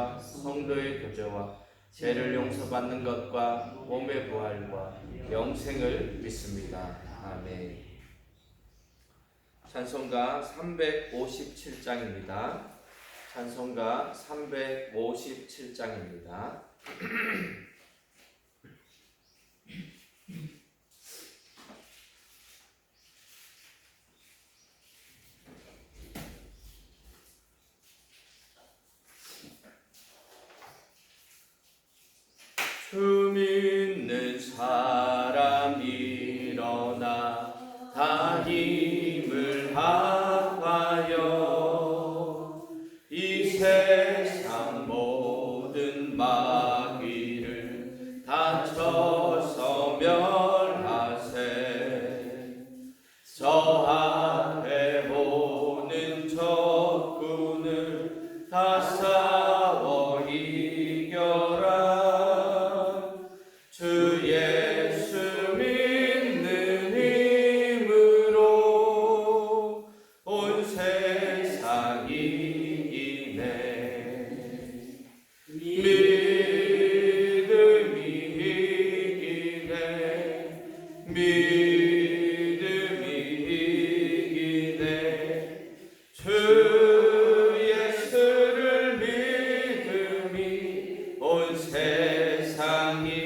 부활과 성도의 교제와 죄를 용서받는 것과 몸의 부활과 영생을 믿습니다. 아멘. 찬송가 357장입니다. 찬송가 357장입니다. 주 믿는 사람 일어나 다 힘을 합하여 이 세상 모든 마귀를 다 쳐서 멸하세. 저 앞에 오는 적군을 다 싸워 이겨라. 주 예수 믿는 힘으로 온 세상이 이기네. 믿음이 이기네. 믿음이 이기네. 주 예수를 믿음이 온 세상이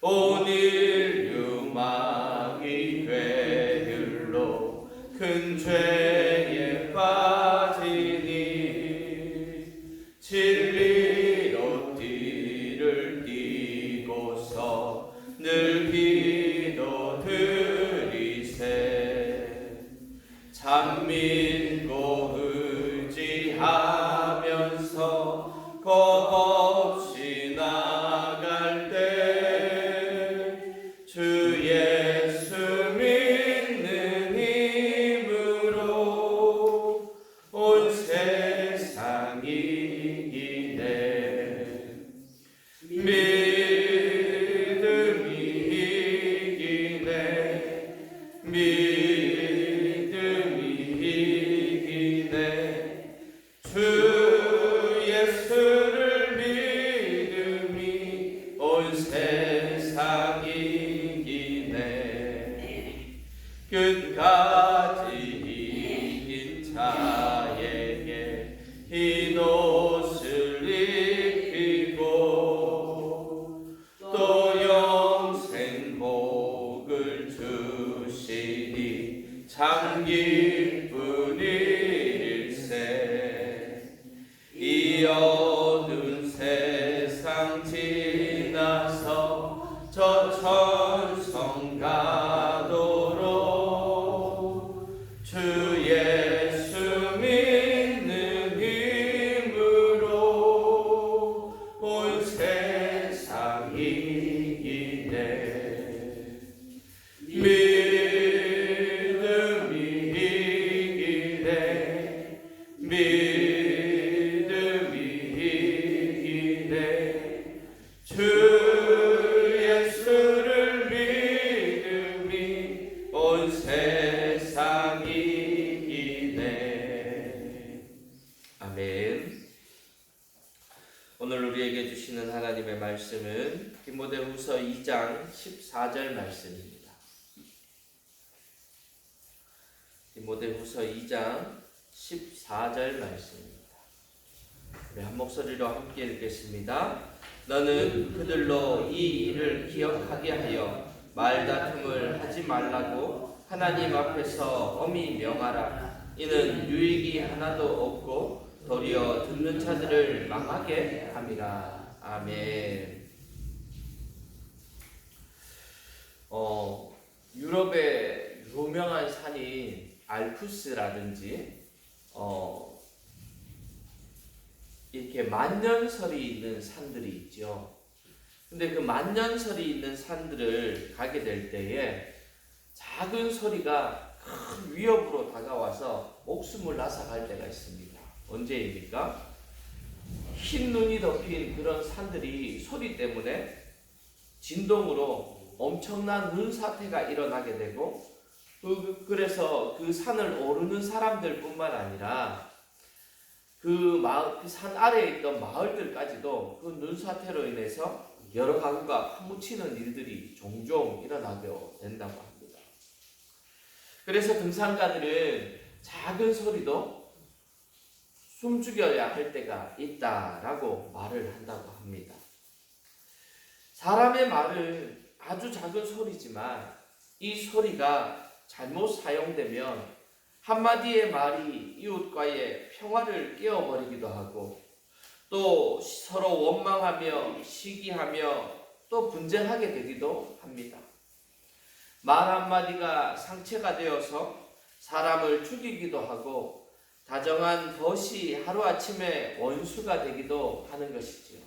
온 인류 마귀 괴율로 큰 죄에 빠지니 진리로 띠를 띠고서 늘 기도 드리세. 참 믿고 의지하면서 겁없이 나갈 때 주 예수 믿는 힘으로 온 세상이 이기네. 믿음이 이기네. 믿음이 이기네. 주 예수를 믿음이 온 세상이 끝까지 이긴 자에게 흰 옷을 입히고 또 영생 복을 주시니 참 기쁘일세. 이 어두운 세상 지나서 저 천성 가도록 주 예수 믿는 힘으로 온 세상이 이기네. 믿음이 이기네. 믿음이 이기네. 주 예수를 믿음이 온 세상이 아멘. 오늘 우리에게 주시는 하나님의 말씀은 디모데후서 2장 14절 말씀입니다. 디모데후서 2장 14절 말씀입니다. 우리 한 목소리로 함께 읽겠습니다. 너는 그들로 이 일을 기억하게 하여 말다툼을 하지 말라고 하나님 앞에서 엄히 명하라. 이는 유익이 하나도 없고 도리어 듣는 자들을 망하게 함이라. 아멘. 유럽의 유명한 산인 알프스라든지 이렇게 만년설이 있는 산들이 있죠. 근데 그 만년설이 있는 산들을 가게 될 때에 작은 소리가 큰 위협으로 다가와서 목숨을 앗아갈 때가 있습니다. 언제입니까? 흰 눈이 덮인 그런 산들이 소리 때문에 진동으로 엄청난 눈사태가 일어나게 되고, 그래서 그 산을 오르는 사람들 뿐만 아니라 그 산 아래에 있던 마을들까지도 그 눈사태로 인해서 여러 가구가 파묻히는 일들이 종종 일어나게 된다고 합니다. 그래서 등산가들은 작은 소리도 숨죽여야 할 때가 있다라고 말을 한다고 합니다. 사람의 말은 아주 작은 소리지만 이 소리가 잘못 사용되면 한마디의 말이 이웃과의 평화를 깨어버리기도 하고 또 서로 원망하며 시기하며 또 분쟁하게 되기도 합니다. 말 한마디가 상처가 되어서 사람을 죽이기도 하고 다정한 벗이 하루아침에 원수가 되기도 하는 것이지요.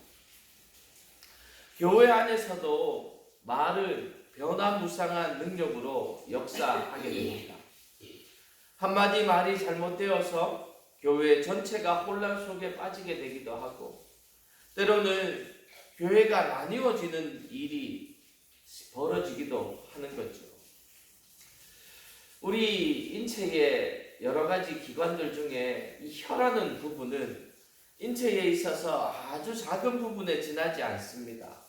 교회 안에서도 말은 변화무쌍한 능력으로 역사하게 됩니다. 한마디 말이 잘못되어서 교회 전체가 혼란 속에 빠지게 되기도 하고 때로는 교회가 나뉘어지는 일이 벌어지기도 하는 거죠. 우리 인체의 여러 가지 기관들 중에 이 혀라는 부분은 인체에 있어서 아주 작은 부분에 지나지 않습니다.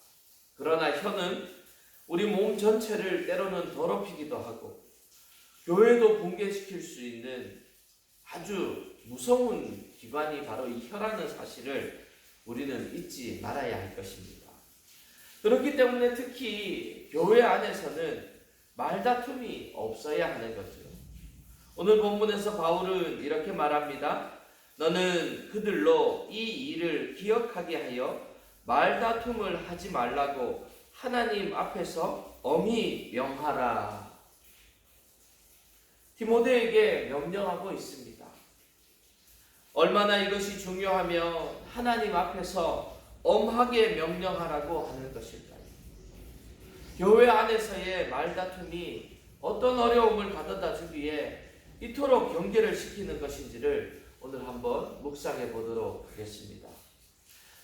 그러나 혀는 우리 몸 전체를 때로는 더럽히기도 하고 교회도 붕괴시킬 수 있는 아주 무서운 기관이 바로 이 혀라는 사실을 우리는 잊지 말아야 할 것입니다. 그렇기 때문에 특히 교회 안에서는 말다툼이 없어야 하는 거죠. 오늘 본문에서 바울은 이렇게 말합니다. 너는 그들로 이 일을 기억하게 하여 말다툼을 하지 말라고 하나님 앞에서 엄히 명하라. 디모데에게 명령하고 있습니다. 얼마나 이것이 중요하면 하나님 앞에서 엄하게 명령하라고 하는 것일까요? 교회 안에서의 말다툼이 어떤 어려움을 가져다 주기에 이토록 경계를 시키는 것인지를 오늘 한번 묵상해 보도록 하겠습니다.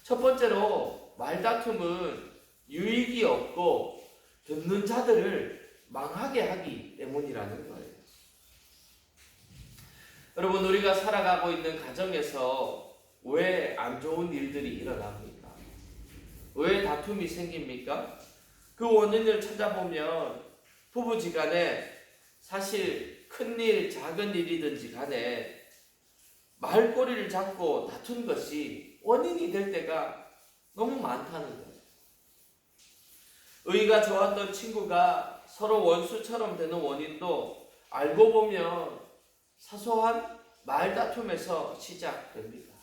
첫 번째로 말다툼은 유익이 없고 듣는 자들을 망하게 하기 때문이라는 거예요. 여러분, 우리가 살아가고 있는 가정에서 왜 안 좋은 일들이 일어납니까? 왜 다툼이 생깁니까? 그 원인을 찾아보면 부부지간에 사실 큰일, 작은 일이든지 간에 말꼬리를 잡고 다툰 것이 원인이 될 때가 너무 많다는 거예요. 의가 좋았던 친구가 서로 원수처럼 되는 원인도 알고 보면 사소한 말다툼에서 시작됩니다.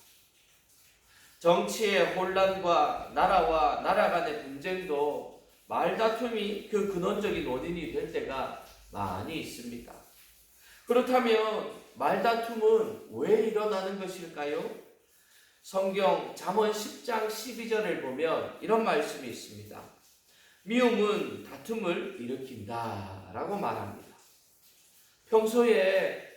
정치의 혼란과 나라와 나라 간의 분쟁도 말다툼이 그 근원적인 원인이 될 때가 많이 있습니다. 그렇다면 말다툼은 왜 일어나는 것일까요? 성경 잠언 10장 12절을 보면 이런 말씀이 있습니다. 미움은 다툼을 일으킨다 라고 말합니다. 평소에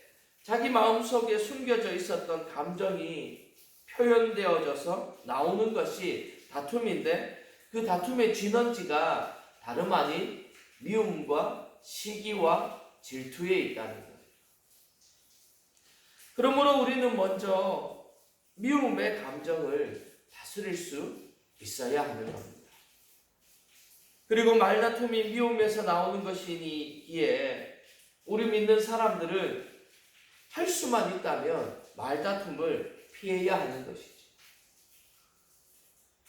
자기 마음속에 숨겨져 있었던 감정이 표현되어져서 나오는 것이 다툼인데 그 다툼의 진원지가 다름 아닌 미움과 시기와 질투에 있다는 거예요. 그러므로 우리는 먼저 미움의 감정을 다스릴 수 있어야 하는 겁니다. 그리고 말다툼이 미움에서 나오는 것이기에 우리 믿는 사람들은 할 수만 있다면 말다툼을 피해야 하는 것이지.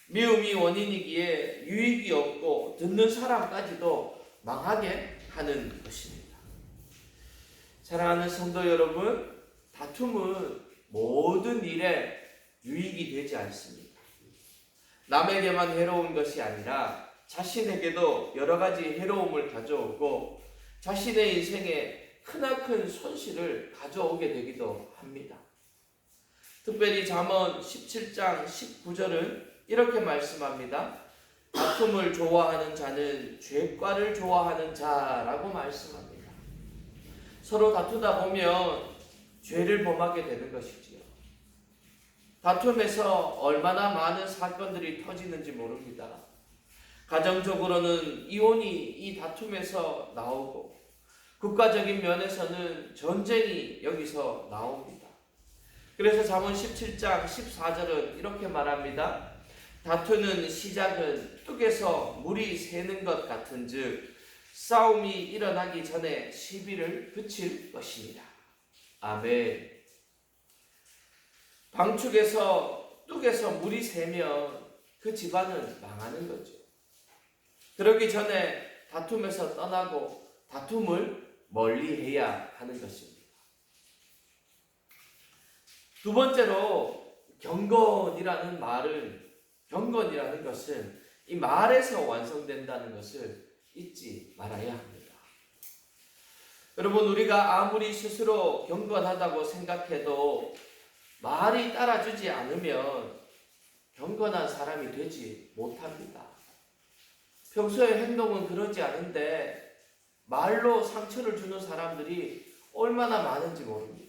미움이 원인이기에 유익이 없고 듣는 사람까지도 망하게 하는 것입니다. 사랑하는 성도 여러분, 다툼은 모든 일에 유익이 되지 않습니다. 남에게만 해로운 것이 아니라 자신에게도 여러 가지 해로움을 가져오고 자신의 인생에 크나큰 손실을 가져오게 되기도 합니다. 특별히 잠언 17장 19절은 이렇게 말씀합니다. 다툼을 좋아하는 자는 죄과를 좋아하는 자라고 말씀합니다. 서로 다투다 보면 죄를 범하게 되는 것이지요. 다툼에서 얼마나 많은 사건들이 터지는지 모릅니다. 가정적으로는 이혼이 이 다툼에서 나오고 국가적인 면에서는 전쟁이 여기서 나옵니다. 그래서 잠언 17장 14절은 이렇게 말합니다. 다투는 시작은 뚝에서 물이 새는 것 같은즉 싸움이 일어나기 전에 시비를 붙일 것입니다. 아멘. 방축에서 뚝에서 물이 새면 그 집안은 망하는 거죠. 그러기 전에 다툼에서 떠나고 다툼을 멀리해야 하는 것입니다. 두 번째로 경건이라는 것은 이 말에서 완성된다는 것을 잊지 말아야 합니다. 여러분, 우리가 아무리 스스로 경건하다고 생각해도 말이 따라주지 않으면 경건한 사람이 되지 못합니다. 평소에 행동은 그러지 않은데 말로 상처를 주는 사람들이 얼마나 많은지 모릅니다.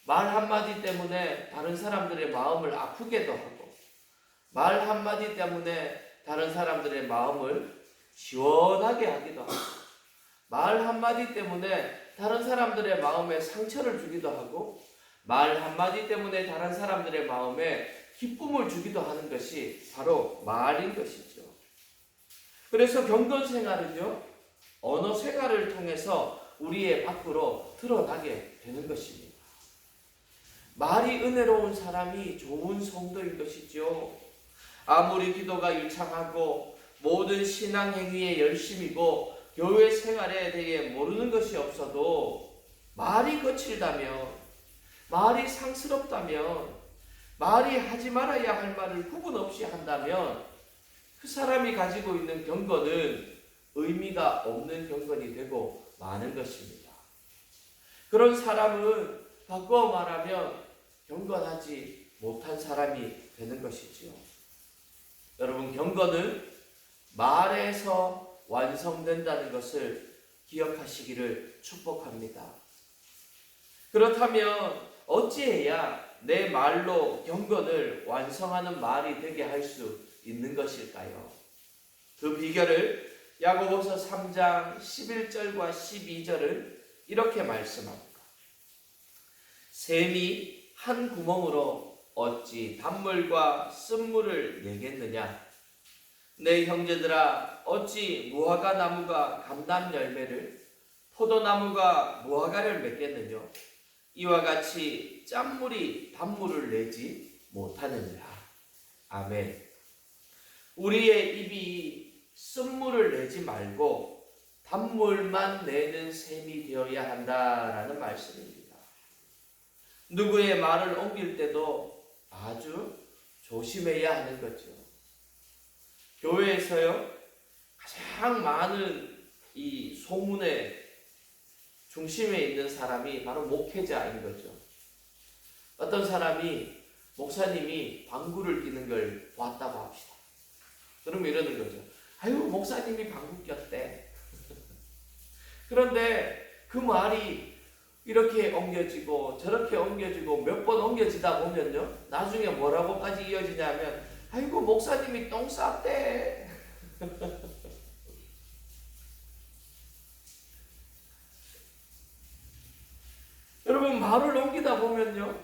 말 한마디 때문에 다른 사람들의 마음을 아프게도 하고, 말 한마디 때문에 다른 사람들의 마음을 시원하게 하기도 하고, 말 한마디 때문에 다른 사람들의 마음에 상처를 주기도 하고, 말 한마디 때문에 다른 사람들의 마음에 기쁨을 주기도 하는 것이 바로 말인 것이죠. 그래서 경건 생활은요, 언어 생활을 통해서 우리의 밖으로 드러나게 되는 것입니다. 말이 은혜로운 사람이 좋은 성도인 것이죠. 아무리 기도가 유창하고 모든 신앙 행위에 열심이고 교회 생활에 대해 모르는 것이 없어도 말이 거칠다면, 말이 상스럽다면, 말이 하지 말아야 할 말을 구분 없이 한다면 그 사람이 가지고 있는 경건은 의미가 없는 경건이 되고 마는 것입니다. 그런 사람은 바꿔 말하면 경건하지 못한 사람이 되는 것이지요. 여러분, 경건은 말에서 완성된다는 것을 기억하시기를 축복합니다. 그렇다면 어찌해야 내 말로 경건을 완성하는 말이 되게 할 수 있는 것일까요? 그 비결을 야고보서 3장 11절과 12절을 이렇게 말씀합니다. 샘이 한 구멍으로 어찌 단물과 쓴물을 내겠느냐? 내 형제들아, 어찌 무화과 나무가 감람 열매를, 포도나무가 무화과를 맺겠느냐? 이와 같이 짠물이 단물을 내지 못하느니라. 아멘. 우리의 입이 쓴물을 내지 말고 단물만 내는 셈이 되어야 한다라는 말씀입니다. 누구의 말을 옮길 때도 아주 조심해야 하는 거죠. 교회에서요, 가장 많은 이 소문의 중심에 있는 사람이 바로 목회자인 거죠. 어떤 사람이 목사님이 방구를 끼는 걸 봤다고 합시다. 그럼 이러는 거죠. 아유, 목사님이 방구 꼈대. 그런데 그 말이 이렇게 옮겨지고 저렇게 옮겨지고 몇 번 옮겨지다 보면요, 나중에 뭐라고까지 이어지냐면, 아이고, 목사님이 똥 쌌대. 여러분, 말을 옮기다 보면요,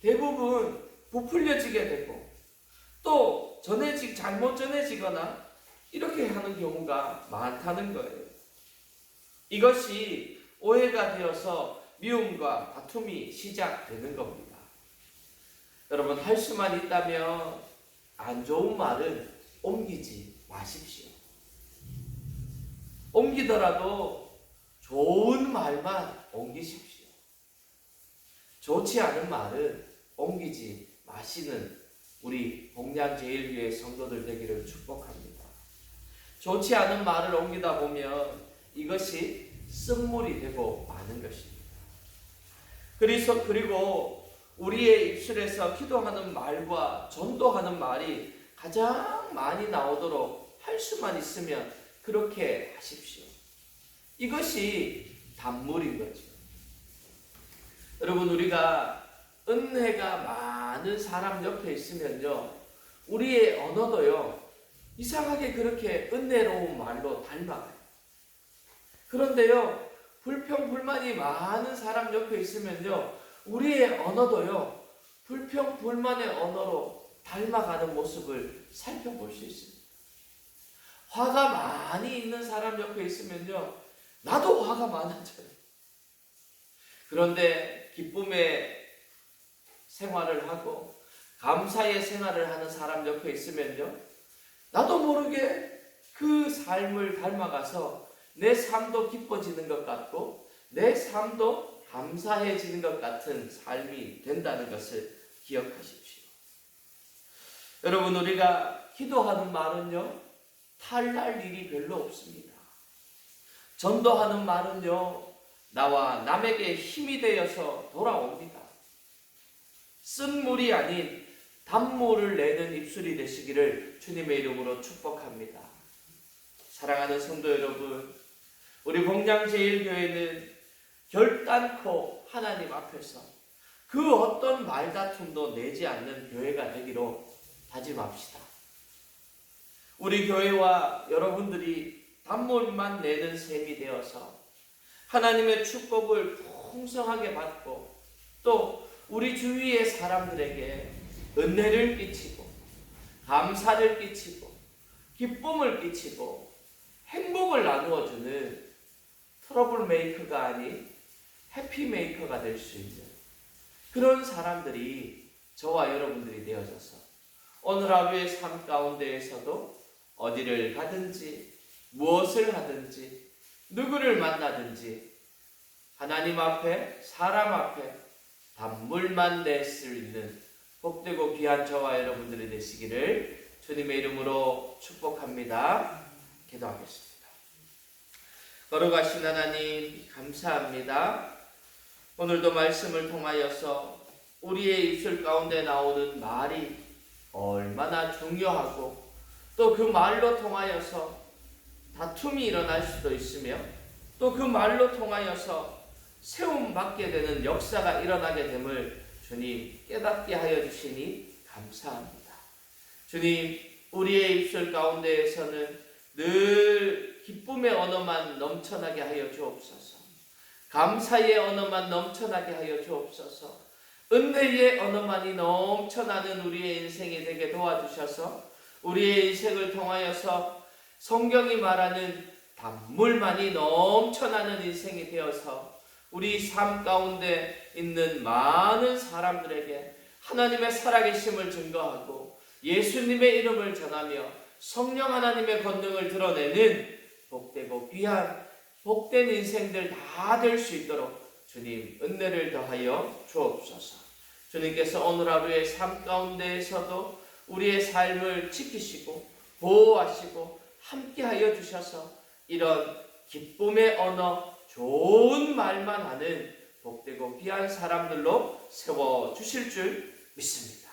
대부분 부풀려지게 되고 또 잘못 전해지거나 이렇게 하는 경우가 많다는 거예요. 이것이 오해가 되어서 미움과 다툼이 시작되는 겁니다. 여러분, 할 수만 있다면 안 좋은 말은 옮기지 마십시오. 옮기더라도 좋은 말만 옮기십시오. 좋지 않은 말은 옮기지 마시는 우리 복량제일교회 성도들 되기를 축복합니다. 좋지 않은 말을 옮기다 보면 이것이 쓴물이 되고 마는 것입니다. 그리고 우리의 입술에서 기도하는 말과 전도하는 말이 가장 많이 나오도록 할 수만 있으면 그렇게 하십시오. 이것이 단물인 거죠. 여러분, 우리가 은혜가 많은 사람 옆에 있으면요, 우리의 언어도요, 이상하게 그렇게 은혜로운 말로 닮아가요. 그런데요, 불평불만이 많은 사람 옆에 있으면요, 우리의 언어도요, 불평, 불만의 언어로 닮아가는 모습을 살펴볼 수 있습니다. 화가 많이 있는 사람 옆에 있으면요, 나도 화가 많아져요. 그런데 기쁨의 생활을 하고 감사의 생활을 하는 사람 옆에 있으면요, 나도 모르게 그 삶을 닮아가서 내 삶도 기뻐지는 것 같고 내 삶도 감사해지는 것 같은 삶이 된다는 것을 기억하십시오. 여러분, 우리가 기도하는 말은요, 탈날 일이 별로 없습니다. 전도하는 말은요, 나와 남에게 힘이 되어서 돌아옵니다. 쓴 물이 아닌 단물을 내는 입술이 되시기를 주님의 이름으로 축복합니다. 사랑하는 성도 여러분, 우리 공양제일교회는 결단코 하나님 앞에서 그 어떤 말다툼도 내지 않는 교회가 되기로 다짐합시다. 우리 교회와 여러분들이 단물만 내는 셈이 되어서 하나님의 축복을 풍성하게 받고 또 우리 주위의 사람들에게 은혜를 끼치고 감사를 끼치고 기쁨을 끼치고 행복을 나누어주는 트러블 메이커가 아닌 해피 메이커가 될 수 있는 그런 사람들이 저와 여러분들이 되어져서 오늘 하루의 삶 가운데에서도 어디를 가든지 무엇을 하든지 누구를 만나든지 하나님 앞에 사람 앞에 단물만 낼 수 있는 복되고 귀한 저와 여러분들이 되시기를 주님의 이름으로 축복합니다. 기도하겠습니다. 거룩하신 하나님, 감사합니다. 오늘도 말씀을 통하여서 우리의 입술 가운데 나오는 말이 얼마나 중요하고 또 그 말로 통하여서 다툼이 일어날 수도 있으며 또 그 말로 통하여서 세움받게 되는 역사가 일어나게 됨을 주님 깨닫게 하여 주시니 감사합니다. 주님, 우리의 입술 가운데에서는 늘 기쁨의 언어만 넘쳐나게 하여 주옵소서. 감사의 언어만 넘쳐나게 하여 주옵소서. 은혜의 언어만이 넘쳐나는 우리의 인생이 되게 도와주셔서 우리의 인생을 통하여서 성경이 말하는 단물만이 넘쳐나는 인생이 되어서 우리 삶 가운데 있는 많은 사람들에게 하나님의 살아계심을 증거하고 예수님의 이름을 전하며 성령 하나님의 권능을 드러내는 복되고 귀한 복된 인생들 다 될 수 있도록 주님 은혜를 더하여 주옵소서. 주님께서 오늘 하루의 삶 가운데에서도 우리의 삶을 지키시고 보호하시고 함께하여 주셔서 이런 기쁨의 언어, 좋은 말만 하는 복되고 귀한 사람들로 세워주실 줄 믿습니다.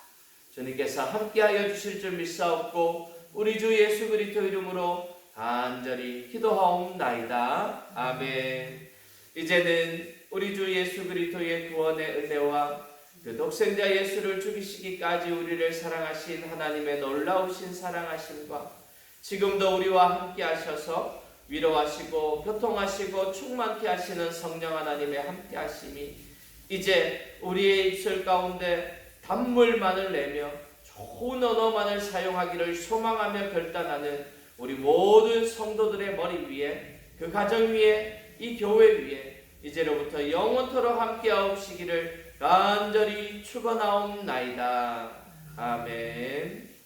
주님께서 함께하여 주실 줄 믿사옵고 우리 주 예수 그리스도 이름으로 간절히 기도하옵나이다. 아멘. 이제는 우리 주 예수 그리스도의 구원의 은혜와 그 독생자 예수를 죽이시기까지 우리를 사랑하신 하나님의 놀라우신 사랑하심과 지금도 우리와 함께 하셔서 위로하시고 교통하시고 충만케 하시는 성령 하나님의 함께 하심이 이제 우리의 입술 가운데 단물만을 내며 좋은 언어만을 사용하기를 소망하며 결단하는 우리 모든 성도들의 머리 위에 그 가정 위에 이 교회 위에 이제로부터 영원토록 함께 하옵시기를 간절히 축원하옵나이다. 아멘.